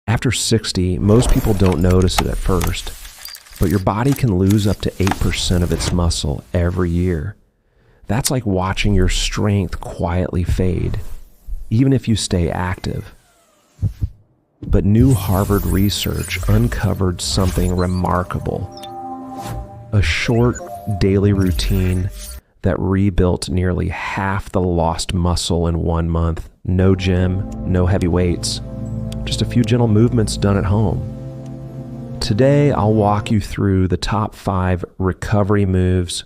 After 60, most people don't notice it at first, but your body can lose up to 8% of its muscle every year. That's like watching your strength quietly fade, even if you stay active. But new Harvard research uncovered something remarkable. A short daily routine that rebuilt nearly half the lost muscle in 1 month. No gym, no heavy weights, just a few gentle movements done at home. Today, I'll walk you through the top 5 recovery moves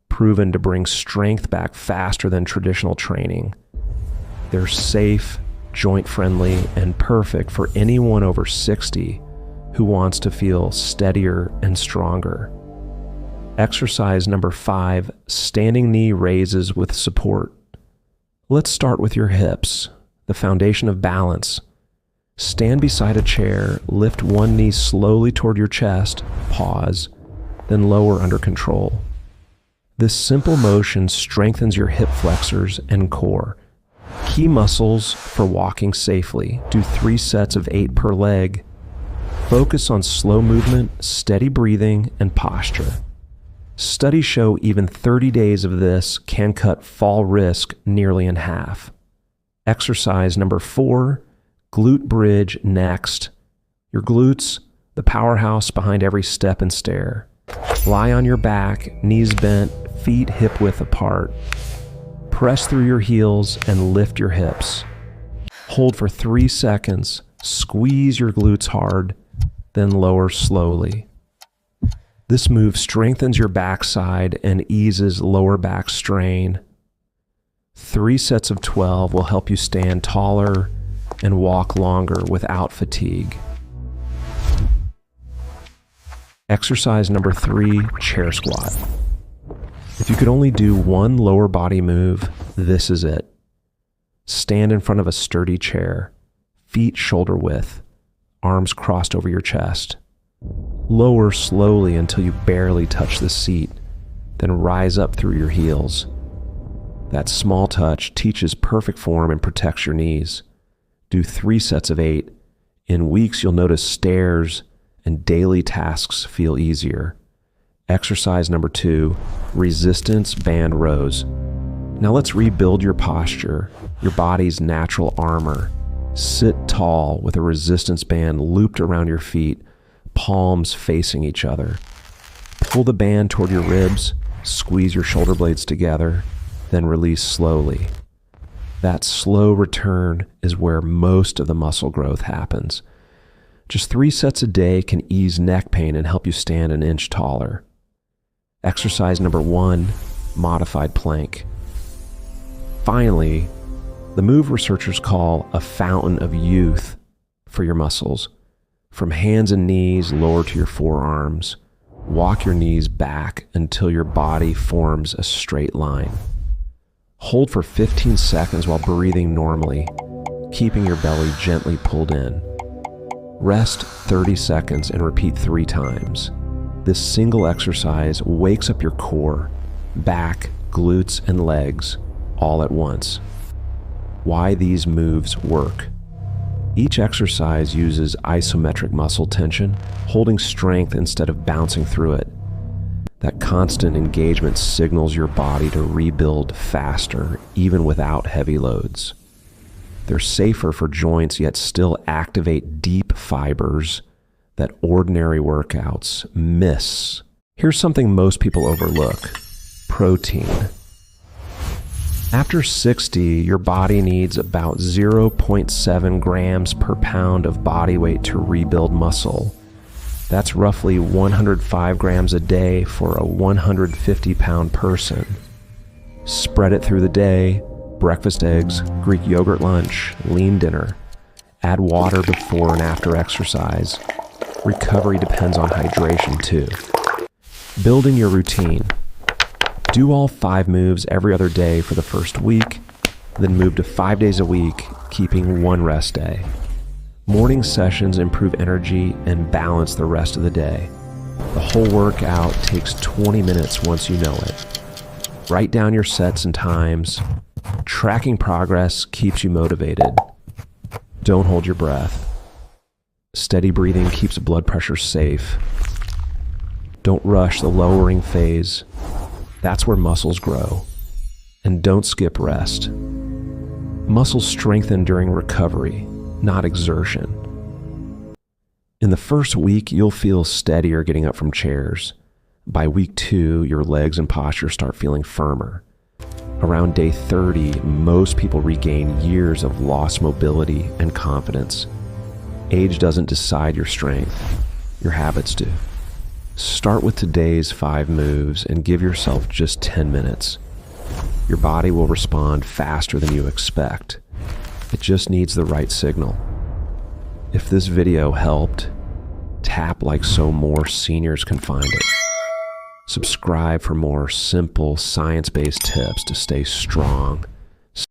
proven to bring strength back faster than traditional training. They're safe, joint-friendly, and perfect for anyone over 60 who wants to feel steadier and stronger. Exercise number 5, standing knee raises with support. Let's start with your hips, the foundation of balance. Stand beside a chair, lift one knee slowly toward your chest, pause, then lower under control. This simple motion strengthens your hip flexors and core, key muscles for walking safely. Do 3 sets of 8 per leg. Focus on slow movement, steady breathing, and posture. Studies show even 30 days of this can cut fall risk nearly in half. Exercise number 4, glute bridge next. Your glutes, the powerhouse behind every step and stair. Lie on your back, knees bent, feet hip width apart. Press through your heels and lift your hips. Hold for 3 seconds, squeeze your glutes hard, then lower slowly. This move strengthens your backside and eases lower back strain. 3 sets of 12 will help you stand taller and walk longer without fatigue. Exercise number 3, chair squat. If you could only do one lower body move, this is it. Stand in front of a sturdy chair, feet shoulder width, arms crossed over your chest. Lower slowly until you barely touch the seat, then rise up through your heels. That small touch teaches perfect form and protects your knees. Do 3 sets of 8. In weeks, you'll notice stairs and daily tasks feel easier. Exercise number 2, resistance band rows. Now let's rebuild your posture, your body's natural armor. Sit tall with a resistance band looped around your feet, palms facing each other. Pull the band toward your ribs, squeeze your shoulder blades together, then release slowly. That slow return is where most of the muscle growth happens. Just 3 sets a day can ease neck pain and help you stand an inch taller. Exercise number 1, modified plank. Finally, the move researchers call a fountain of youth for your muscles. From hands and knees lower to your forearms, walk your knees back until your body forms a straight line. Hold for 15 seconds while breathing normally, keeping your belly gently pulled in. Rest 30 seconds and repeat 3 times. This single exercise wakes up your core, back, glutes, and legs all at once. Why these moves work. Each exercise uses isometric muscle tension, holding strength instead of bouncing through it. That constant engagement signals your body to rebuild faster, even without heavy loads. They're safer for joints, yet still activate deep fibers that ordinary workouts miss. Here's something most people overlook: protein. After 60, your body needs about 0.7 grams per pound of body weight to rebuild muscle. That's roughly 105 grams a day for a 150-pound person. Spread it through the day: breakfast eggs, Greek yogurt lunch, lean dinner. Add water before and after exercise. Recovery depends on hydration too. Building your routine. Do all 5 moves every other day for the first week, then move to 5 days a week, keeping 1 rest day. Morning sessions improve energy and balance the rest of the day. The whole workout takes 20 minutes once you know it. Write down your sets and times. Tracking progress keeps you motivated. Don't hold your breath. Steady breathing keeps blood pressure safe. Don't rush the lowering phase. That's where muscles grow. And don't skip rest. Muscles strengthen during recovery, not exertion. In the first week, you'll feel steadier getting up from chairs. By week 2, your legs and posture start feeling firmer. Around day 30, most people regain years of lost mobility and confidence. Age doesn't decide your strength. Your habits do. Start with today's 5 moves and give yourself just 10 minutes. Your body will respond faster than you expect. It just needs the right signal. If this video helped, tap like so more seniors can find it. Subscribe for more simple science-based tips to stay strong